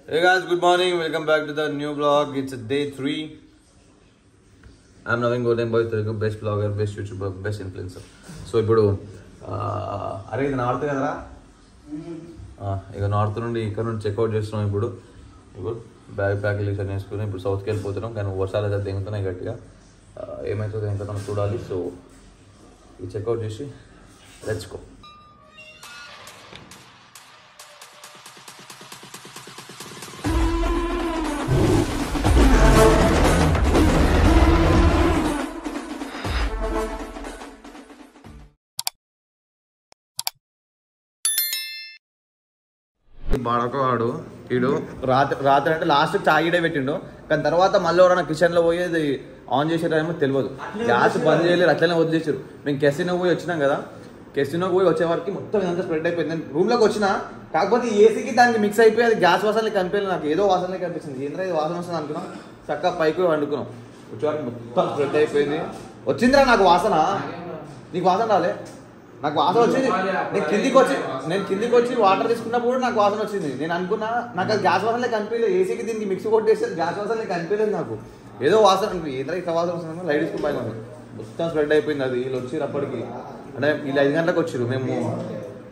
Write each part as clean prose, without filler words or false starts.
Hey guys, good morning. Welcome back to the new vlog. It's day 3. I'm Naveen Golden Boy, Telugu best vlogger, best YouTuber, best influencer. So ఇప్పుడు అరే ఇది north కదరా, ఇక north నుండి ఇక్కడ నుండి checkout చేస్తున్నాం. ఇప్పుడు బ్యాగ్ ప్యాకేజ్ అని వేసుకుని ఇప్పుడు సౌత్కి వెళ్ళిపోతున్నాం. కానీ వర్షాలు అయితే దిగుతున్నాయి గట్టిగా. ఏమవుతుందో ఇంకా మనం చూడాలి. సో ఈ చెక్అవుట్ చేసి తెచ్చుకో. బాడకవాడు వీడు రాత్రి అంటే లాస్ట్ చాయడే పెట్టిండు. కానీ తర్వాత మళ్ళీ ఎవరైనా కిచెన్లో పోయేది ఆన్ చేసేటేమో తెలియదు. గ్యాస్ బంద్ చేయలేరు, అట్లనే వదిలేసారు. మేము కెసినో పోయి వచ్చినాం కదా, కెసినోకి పోయి వచ్చేవారికి మొత్తం ఇదంతా స్ప్రెడ్ అయిపోయింది. నేను రూమ్లోకి వచ్చినా, కాకపోతే ఏసీకి దానికి మిక్స్ అయిపోయి అది గ్యాస్ వాసనలకి కనిపించలేదు. నాకు ఏదో వాసనలకి కనిపిస్తుంది. ఏంద్రా ఇది వాసన వస్తుంది అనుకున్నాం. చక్కగా పైకి వండుకున్నాం. వచ్చేవారికి మొత్తం స్ప్రెడ్ అయిపోయింది. వచ్చిందిరా నాకు వాసన. నీకు వాసన రాలే? నాకు వాసన వచ్చింది. నేను కిందికి వచ్చి వాటర్ తీసుకున్నప్పుడు నాకు వాసన వచ్చింది. నేను అనుకున్నా నాకు అది గ్యాస్ వాసనలే కనిపించలేదు. ఏసీకి దీనికి మిక్స్ కొట్టేస్తే గ్యాస్ వాసనలే కనిపించలేదు. నాకు ఏదో వాసన ఏదైనా ఇట్లా వాసన వస్తుంది. లైట్ తీసుకుని పైన మొత్తం స్ప్రెడ్ అయిపోయింది. అది వీళ్ళు వచ్చి అప్పటికి అంటే వీళ్ళు 5 గంటలకు వచ్చారు. మేము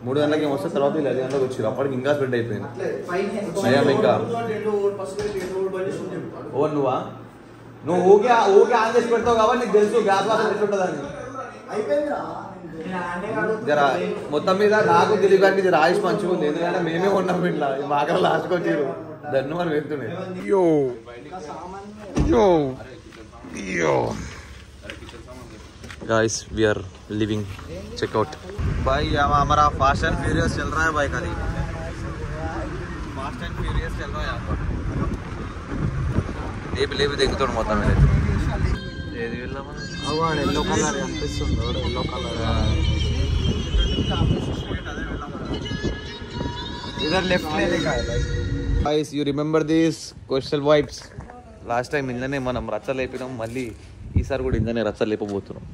3 గంటలకి ఏమొస్తే తర్వాత వీళ్ళు 5 గంటలకు వచ్చారు. అప్పటికి ఇంకా స్ప్రెడ్ అయిపోయింది. ఇంకా ఓ నువ్వు ఊకే ఆన్ చేసి పెడతావు కాబట్టి నీకు తెలుసు గ్యాస్ వాసన ఎట్లుంటుందని. జరా మొత్తం మీద నాకు దిలీప్ గారికి రాయిష్ మంచిగా ఉంది. ఎందుకంటే మేమే ఉన్నాం ఇట్లా మాకల లాస్ట్కి వచ్చారు. దాన్ని మనం వెళ్తున్నాయి. Guys we are living checkout भाई. हमारा फास्ट एंड फ्यूरियस चल रहा है भाई. खाली फास्ट एंड फ्यूरियस चल रहा है यहाँ पर. लेबी देखता మొత్తం మీద ఏది వెళ్ళామా ఎల్లో కలర్ కనిపిస్తుంది. ఎల్లో కలర్ इधर लेफ्ट लेने का है guys. You remember this coastal vibes. Last time ఇందనే మనం రచ్చలు లేపినాం. మళ్ళీ ఈసారి కూడా ఇందనే రచ్చలు లేపబోతున్నాం.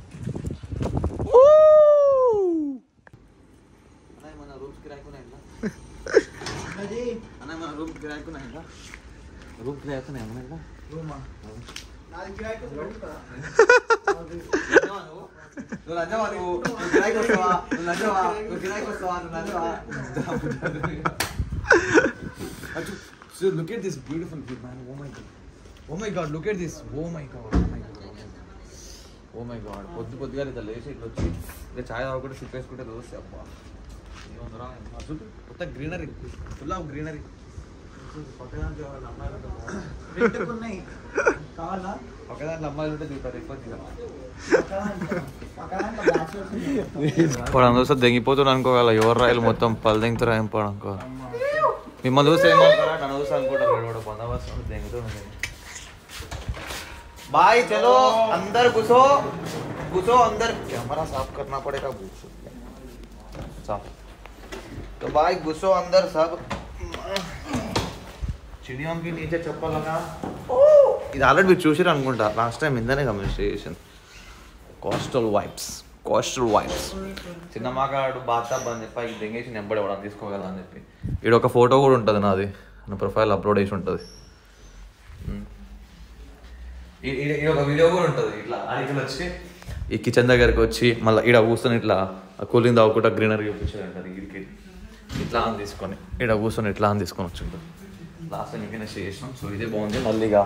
So look at this beautiful view, man. Oh my god, look at this. Oh my god. పొద్దుగా ఇట్లా లేచి ఇట్లా వచ్చి ఇట్లా ఛాయ్ తాగకుండా సిప్ వేసుకుంటే దోస్తే అబ్బా ఏముందిరా అసలు కొత్త గ్రీనరీ, ఫుల్ ఆఫ్ గ్రీనరీ. పక్కదాంట్లో అమ్మాయిలు ఉంటే దిగుతారు ఇప్పుడు చూస్తే దెంగిపోతున్నా అనుకోగల. ఎవరు రాయలు మొత్తం పళ్ళు దెంగుతారా ఏం పోవడం అనుకో. మిమ్మల్ని చూస్తే ఏమంటారా, నన్ను చూస్తే అనుకుంటారు పొందవలసి దెంగుతుంది. भाई चलो अंदर घुसो अंदर. कैमरा साफ करना पड़ेगा. साफ तो भाई घुसो अंदर सब. चिड़ियों के नीचे चप्पल लगा. ఇది ఆల్రెడీ మీరు చూసారు అనుకుంటా. లాస్ట్ టైం ఇందనే కమ్యూనికేషన్. కోస్టల్ వైబ్స్ చిన్నమాగాడు బాతా బంద్ చెప్పి ఇది దెంగేసి నెంబడి ఇవ్వడం తీసుకోగల అని చెప్పి. ఇక్కడ ఒక ఫోటో కూడా ఉంటుంది నాది, నా ప్రొఫైల్ అప్లోడ్ చేసి ఉంటుంది. ఇది ఒక వీడియో కూడా ఉంటుంది. ఇట్లా అడిగిన వచ్చి ఈ కిచెన్ దగ్గరికి వచ్చి మళ్ళీ ఇక్కడ కూర్చొని ఇట్లా కూలింగ్ తాగుకుంటా గ్రీనరీ చూపించారు అంటారు. ఇడికి ఇట్లా అని తీసుకొని ఇక్కడ కూర్చొని ఇట్లా అని తీసుకొని వచ్చి ఉంటుంది. లాస్ట్ టైం ఇంకనే స్టే చేసినాం. సో ఇదే బాగుంది. మళ్ళీగా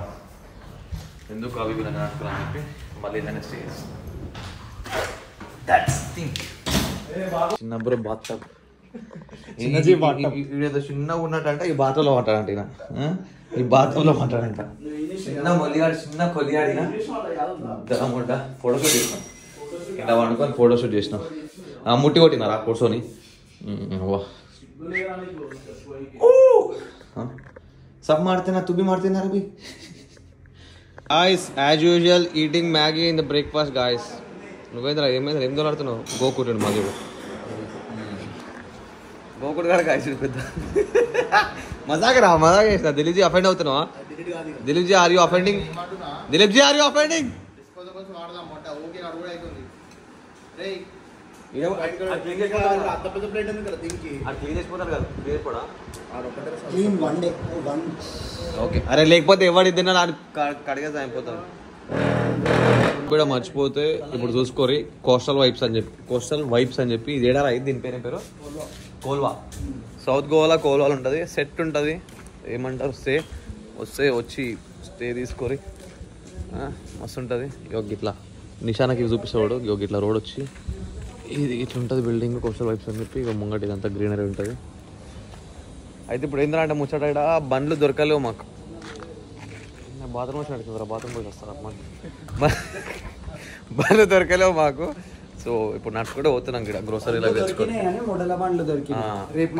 ఎందుకు అవి విధంగా అనుకున్నాను చెప్పి మళ్ళీ ఇలానే స్టే చేస్తాం. చిన్న బ్రో బాత్టబ్ వీడేదో చిన్నగా ఉన్నట్టంటే ఈ బాత్రూంలో మాట్లాడంట. ఈ బాత్రూంలో మాట్లాడంట. చిన్న కొలియాడిన దమ్ముంట ఫోటోషూట్ చేసినాం. ఇలా వండుకొని ఫోటోషూట్ చేసినాం. ముట్టి కొట్టినారా కూర్చొని. सब मारते ना, तू भी मारते ना अभी. Guys, as usual, eating Maggie in the breakfast, guys. నువ్వేంద్రా ఏం దొరుకుతున్నావు? గోకుడు మాది గోకుడు గారు guys పెద్ద మజాక్ చేసిన. దిలీప్ జీ అఫెండ్ అవుతున్నావా? Dilip ji are you offending? Okay అరే లేకపోతే ఎవరి తిన్నా కడిగేసి అయిపోతాం కూడా మర్చిపోతే ఇప్పుడు చూసుకోరి కోస్టల్ వైబ్స్ అని చెప్పి ఇది ఏడారా అయింది దీని పేరు కోల్వా సౌత్ గోవాలో కోల్వాలు ఉంటుంది సెట్ ఉంటుంది ఏమంటారు వస్తే వచ్చి స్టే తీసుకొని మస్తు ఉంటుంది ఇట్లా నిషానకి చూపిస్తాడు ఇట్లా రోడ్ వచ్చి ఇది ఇట్లా ఉంటుంది బిల్డింగ్ కోస్టల్ వైబ్స్ అని చెప్పి ఇక ముంగటి ఇదంతా గ్రీనరీ ఉంటుంది. అయితే ఇప్పుడు ఏంటంటే ముచ్చట ఇక్కడ బండ్లు దొరకలేవు మాకు. బాత్రూమ్ వచ్చి అడుగుతుందా బాత్రూమ్ పోయి వస్తారా బండ్లు దొరకలేవు మాకు. సో ఇప్పుడు నడుచుకుంటే పోతున్నాం ఇక్కడ గ్రోసరీలో తెచ్చుకొని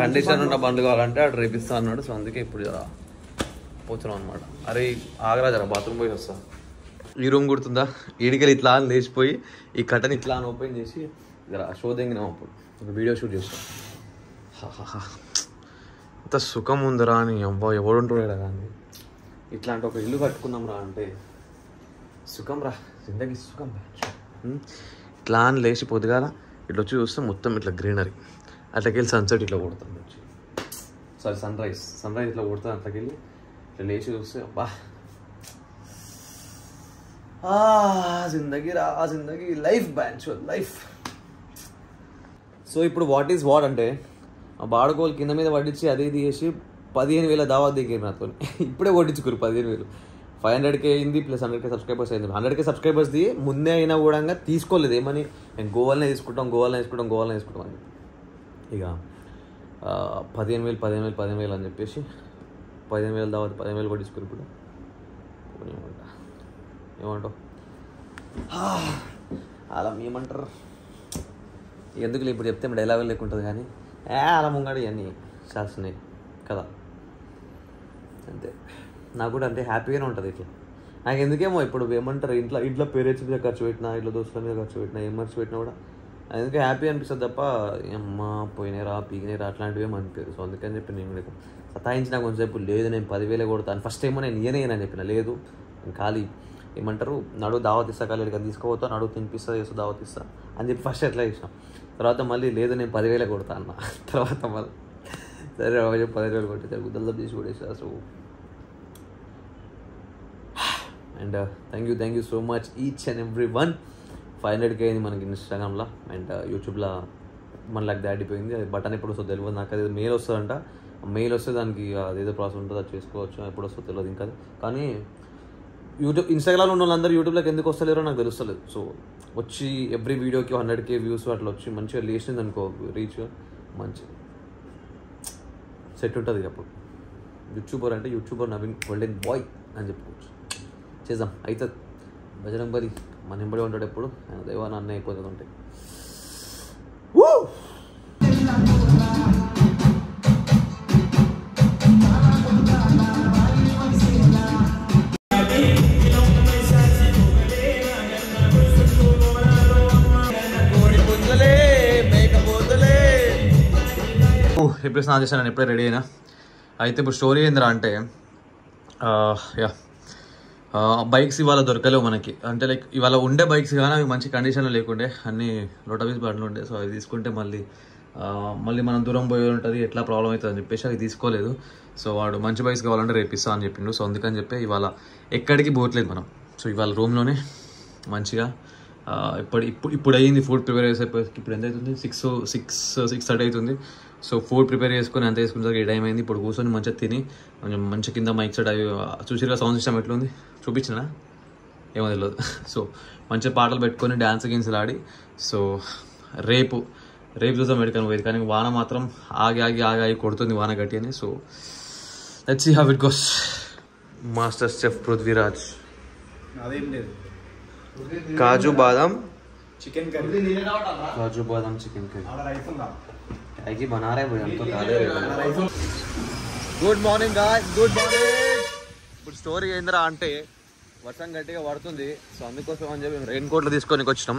కండిషన్ ఉన్న బండ్లు కావాలంటే అటు రేపిస్తా అన్నాడు. సో అందుకే ఇప్పుడు జరా పోతున్నాం అనమాట. అరే ఆగరా జరా బాత్రూమ్ పోయి వస్తా. ఈ రూమ్ గుర్తుందా ఈడికెళ్ళి ఇట్లా అని లేచిపోయి ఈ కట్టని ఇట్లా అని ఓపెన్ చేసి జరా షో దిగినాం. అప్పుడు ఒక వీడియో షూట్ చేస్తాం. ఇంత సుఖం ఉందిరా అని అబ్బా ఎవడుంటాడు కానీ ఇట్లాంటి ఒక ఇల్లు కట్టుకున్నాం రా అంటే సుఖం రా జిందగీ సుఖం. ఇట్లా అని లేచి పొద్దుగాల ఇట్లా వచ్చి చూస్తే మొత్తం ఇట్లా గ్రీనరీ అట్లకెళ్ళి సన్సెట్ ఇట్లా కొడతాం వచ్చి సన్ రైజ్ ఇట్లా కొడతాం అట్లకెళ్ళి ఇట్లా లేచి చూస్తే అబ్బా జిందగీ రా జిందగీ లైఫ్ లైఫ్. సో ఇప్పుడు వాట్ ఈజ్ వాట్ అంటే ఆ బాడుకోలు కింద మీద పట్టించి అది ఇది చేసి 15,000 దావా దిగారు నాతో. ఇప్పుడే కొట్టించుకోరు 15,000. 500K అయింది ప్లస్ 100K సబ్స్క్రైబర్స్ అయింది. 100K సబ్స్క్రైబర్స్ది ముందే అయినా కూడా తీసుకోలేదు. ఏమని నేను గోవాలనే తీసుకుంటాం అని ఇక 15,000 అని చెప్పేసి 15,000 దావా 15,000 కొట్టించుకోరు. ఇప్పుడు ఏమంటావు అలా ఏమంటారు ఎందుకు ఇప్పుడు చెప్తే డైలాగులు లేకుంటుంది కానీ అలా ముంగడి ఇవన్నీ చేస్తున్నాయి కదా. అంతే నాకు కూడా అంతే హ్యాపీగానే ఉంటుంది. ఇట్లా నాకు ఎందుకేమో ఇప్పుడు ఏమంటారు ఇంట్లో పేరెంట్స్ మీద ఖర్చు పెట్టినా ఇట్లా దోస్తుల మీద ఖర్చు పెట్టినా ఏం ఖర్చు పెట్టినా కూడా అందుకే హ్యాపీ అనిపిస్తుంది తప్ప అమ్మ పోయినారా పీగినారా అట్లాంటివి ఏమి అనిపించారు. సో అందుకని చెప్పి నేను కూడా సతాయించిన కొంచెంసేపు లేదు నేను 10,000 కొడతాను. ఫస్ట్ ఏమో నేను ఇయనే చెప్పిన లేదు ఖాళీ ఏమంటారు నడు దావత్ ఇస్తా ఖాళీ కానీ తీసుకోపోతా నడు తినిపిస్తా చేస్తా దావత్ ఇస్తా అని చెప్పి ఫస్ట్ ఎట్లా చేసినాం. తర్వాత మళ్ళీ లేదు నేను 10,000 కొడతా అన్న. తర్వాత మళ్ళీ సరే 10,000 కొట్టేసారు గుద్దలు తీసి కొట్టేసారు. So and thank you so much each and every one. 500K అయింది మనకి ఇన్స్టాగ్రామ్లో అండ్ యూట్యూబ్లో 1 lakh దాటిపోయింది. అది బటన్ ఎప్పుడు వస్తుందో తెలియదు నాకు. అది మెయిల్ వస్తుందంట. మెయిల్ వస్తే దానికి అదేదో ప్రాసెస్ ఉంటుందో అది చేసుకోవచ్చు. ఎప్పుడు వస్తుందో తెలియదు ఇంకా. కానీ ఇన్స్టాగ్రామ్లో ఉన్న వాళ్ళందరూ యూట్యూబ్లోకి ఎందుకు వస్తలేరో నాకు తెలుస్తలేదు. సో వచ్చి ఎవ్రీ వీడియోకి 100K వ్యూస్ అట్లా వచ్చి మంచిగా లేచింది అనుకో రీచ్ మంచి సెట్ ఉంటుంది. అప్పుడు యూట్యూబర్ అంటే యూట్యూబర్ నవీన్ గోల్డెన్ బాయ్ అని చెప్పుకోవచ్చు. చేద్దాం అయితే బజరంగ్ బలి మన ఎంబడి ఉంటాడు ఎప్పుడు ఆయన దైవాన్ని అన్నీ అయిపోతుంది ఉంటాయి. ఎప్పుడు స్నానం చేశాను నేను ఎప్పుడే రెడీ అయినా. అయితే ఇప్పుడు స్టోరీ ఏందిరా అంటే బైక్స్ ఇవాళ దొరకలేవు మనకి. అంటే లైక్ ఇవాళ ఉండే బైక్స్ కానీ అవి మంచి కండిషన్లో లేకుండే అన్ని లోటబీస్ బండ్లు ఉండే. సో అవి తీసుకుంటే మళ్ళీ మనం దూరం పోయి ఉంటుంది ఎట్లా ప్రాబ్లం అవుతుంది అని చెప్పేసి అవి తీసుకోలేదు. సో వాడు మంచి బైక్స్ కావాలంటే రేపిస్తా అని చెప్పిండు. సో అందుకని చెప్పి ఇవాళ ఎక్కడికి పోవట్లేదు మనం. సో ఇవాళ రూమ్లోనే మంచిగా ఇప్పుడు అయ్యింది ఫుడ్ ప్రిపేర్ చేసేపోయి. ఇప్పుడు ఎంత అవుతుంది 6:30 అవుతుంది. సో ఫుడ్ ప్రిపేర్ చేసుకొని అంత వేసుకున్న ఈ టైం అయింది. ఇప్పుడు కూర్చొని మంచిగా తిని కొంచెం మంచి కింద మైక్ సెట్ అవి చూసిగా సౌండ్ సిస్టమ్ ఎట్లుంది చూపించినా ఏమో తెలియదు. సో మంచిగా పాటలు పెట్టుకొని డ్యాన్స్ గేమ్స్లు ఆడి సో రేపు చూద్దాం మెడికల్ పోయేది. కానీ వాన మాత్రం ఆగి కొడుతుంది వాన గట్టి అని. So let's see how it goes. Master chef Prithviraj కాజు బాదం చికెన్ కర్రీ ఐకి బనా రే భయ్ हमको काले good morning guys good morning. ఇప్పుడు స్టోరీ ఏందిరా అంటే వర్షం గట్టిగా పడుతుంది. సో అందుకోసం అని చెప్పి రెయిన్ కోట్లు తీసుకొని వచ్చినాం.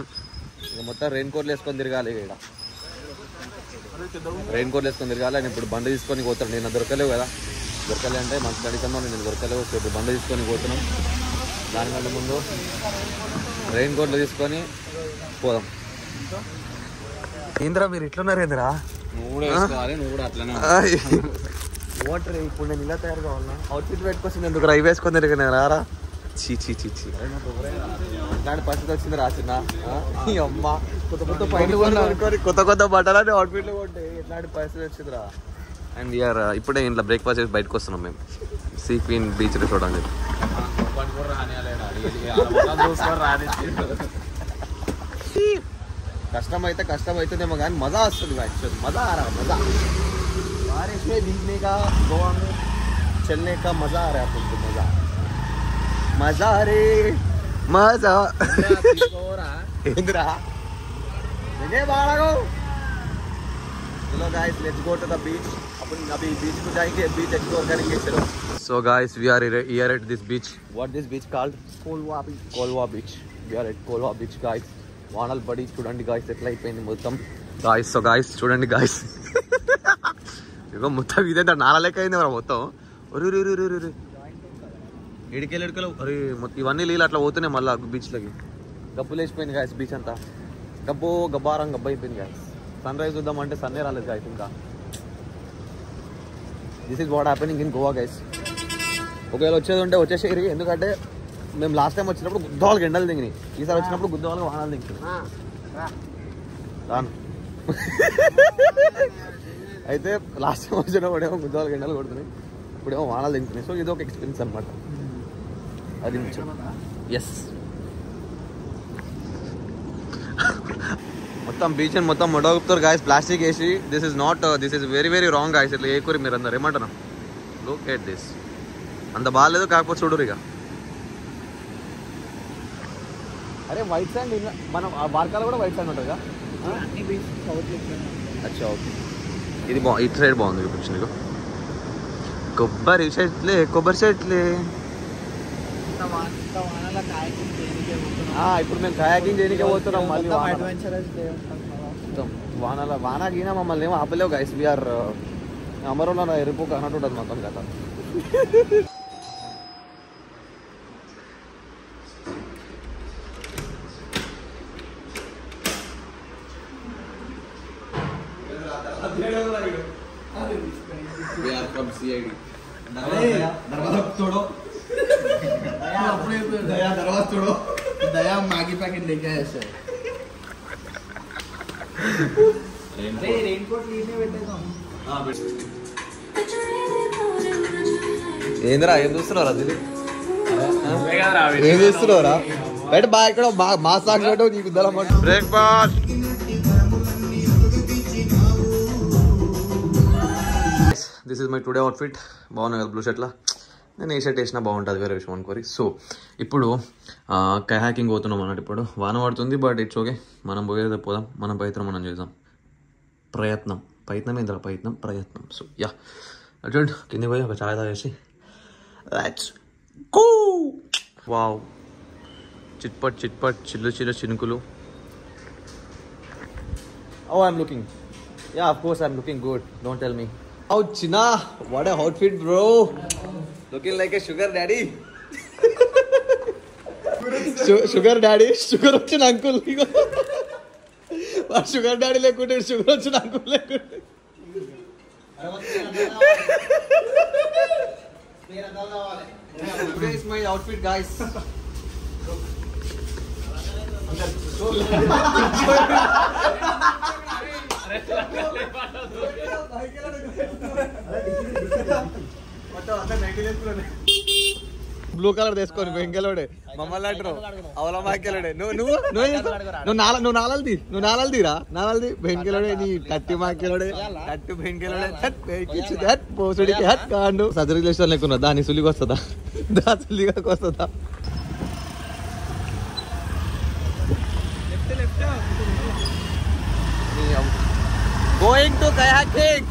ఇక మొత్తం రెయిన్ కోట్లు వేసుకొని తిరగాలి. ఇక్కడ రెయిన్ కోట్లు వేసుకొని తిరగాలి. నేను ఇప్పుడు బండి తీసుకొని పోతాను. నేను దొరకలేవు కదా దొరకలే అంటే మంచి కండిషన్లో నేను దొరకలేవు. సో ఇప్పుడు బండి తీసుకొని పోతున్నాం. దానికంటే ముందు రెయిన్ కోట్లు తీసుకొని పోదాం. ఏంద్రా మీరు ఇట్లున్నారు ఏంద్రా? నువ్వు కూడా వేసుకోవాలి, నువ్వు కూడా అట్లనే వాటర్ ఇప్పుడు నేను ఇలా తయారు కావాలా? అవుట్ఫిట్ పెట్టుకొచ్చింది ఎందుకు రైవ్ వేసుకొని తిరిగిన రారా? చీ చీ చీ చీ ఇలాంటి పరిస్థితి వచ్చింది రాసిన అమ్మ. కొత్త కొత్త పైలు కొనుక్కొని కొత్త కొత్త బట్టలని అవుట్ఫిట్లు కొంటే ఇట్లాంటి పరిస్థితి వచ్చిందిరా. అండ్ వీఆర్ ఇప్పుడే ఇంట్లో బ్రేక్ఫాస్ట్ చేసి బయటకు వస్తున్నాం మేము సీ క్వీన్ బీచ్ రిసార్ట్ అని. కష్టం అవుతుందేమో కానీ మజా వస్తుంది యాక్చువల్. మజా ఆ रहा मजा बारिश में भीगने का गोवा में चलने का मजा आ रहा है आपको. मजा मजा रे मजा इंद्रा चलो guys let's go to the beach. अपन अभी बीच को जाएंगे, बीच एक्सप्लोर करेंगे. चलो. So guys, we are here at this beach. What this beach called? Kolwa beach. Kolwa beach. We are at Kolwa beach guys. వానలు పడి చూడండి guys ఎట్లా అయిపోయింది మొత్తం గాయస్. సో గాయస్ చూడండి గాయస్ ఇగో మొత్తం ఇదేంట నాల లెక్క అయింది మరి మొత్తం. ఎడికెళ్ళెడుకలు అరే మొత్తం ఇవన్నీ నీళ్ళు అట్లా పోతున్నాయి మళ్ళీ బీచ్లకి. గబ్బులు వేసిపోయింది గాయస్ బీచ్ అంతా. గబ్బారం గబ్బు అయిపోయింది గాయస్. సన్ రైజ్ చూద్దాం అంటే సన్నే రాలేదు గాయస్ ఇంకా. This is what happening in Goa guys. ఒకవేళ వచ్చేది ఉంటే వచ్చేసేరి, ఎందుకంటే మేము లాస్ట్ టైం వచ్చినప్పుడు గుద్దవాళ్ళకి ఎండలు దిగినాయి, ఈసారి వచ్చినప్పుడు గుద్దవాళ్ళకి వానాలు దిగుతున్నాయి. రాను అయితే లాస్ట్ టైం వచ్చినప్పుడు ఏమో గుద్దవాళ్ళకి ఎండలు కొడుతున్నాయి, ఇప్పుడేమో వానాలు దిగుతున్నాయి. సో ఇది ఒక ఎక్స్పీరియన్స్ అనమాట. అది ఎస్ మొత్తం బీచ్ అని మొత్తం మొడగుతారు గాయస్ ప్లాస్టిక్ వేసి. This is very very wrong guys. ఇట్లా ఏ కూరి మీరు అందరు ఏమంటారు? Look at this. అంత బాగాలేదు, కాకపోతే చూడరు ఇక. అరే వైట్ శాండ్ మనం బార్కాలో కూడా వైట్ శాండ్ ఉంటుంది కదా. అచ్చా ఓకే. ఇది ఇటు సైడ్ బాగుంది చూపించు నీకు. కొబ్బరి చెట్లే ఇప్పుడు మేము కయాకింగ్ చేయడానికే పోతున్నాం. మళ్ళీ వాన గీనా మమ్మల్ని ఏమో ఆపలేవు గైస్. వీఆర్ అమరులో ఎరుపు అన్నట్టు ఉంటుంది మొత్తం కదా. दया मैगी पैकेट लेके आया ऐसे रेनकोट लेने बैठे तो ఏంద్రా ఏం చూస్తున్నారా? ఏం చేస్తున్నారా? బయట బాగా ఇక్కడ మా సాగు నీకు breakfast. This is my today outfit. బాగున్నాయి కదా బ్లూ షర్ట్లా. నేను ఏ షర్ట్ వేసినా బాగుంటుంది, వేరే విషయం అనుకోరి. సో ఇప్పుడు కయాకింగ్ పోతున్నాం అన్నట్టు. ఇప్పుడు వాన పడుతుంది, బట్ ఇట్స్ ఓకే. మనం పోయేది పోదాం, మనం ప్రయత్నం మనం చేద్దాం. ప్రయత్నం ఏంద్రా? ప్రయత్నం. సో యా అటు కింద పోయి ఒక చాయ్ తాగేసి లెట్స్ గో. వావ్, చిట్పట్ చిల్లు చినుకులు. Oh, I'm looking. Yeah, of course I'm looking good. Don't tell me. Oh, China, what a outfit, bro. Looking like a sugar daddy. Sugar daddy, sugar వచ్చిన uncle. Sugar daddy లేకుంటే sugar వచ్చిన uncle లేకుంటే. This is my outfit, guys. Blue colour తీసుకొని వెంకెలోడే మమ్మల్ని అంటారు అవలా మాకెలోడే. నువ్వు నాలది వెంకెలోడే నీ కట్టి మాకెలోడే కట్టు వెంకెలోడే పోసుడికి హట్ కాండు సజరిలేషన్ లేకున్నా దాని సులికి వస్తుందా? సులిగాకి వస్తుందా? Going to kayaking.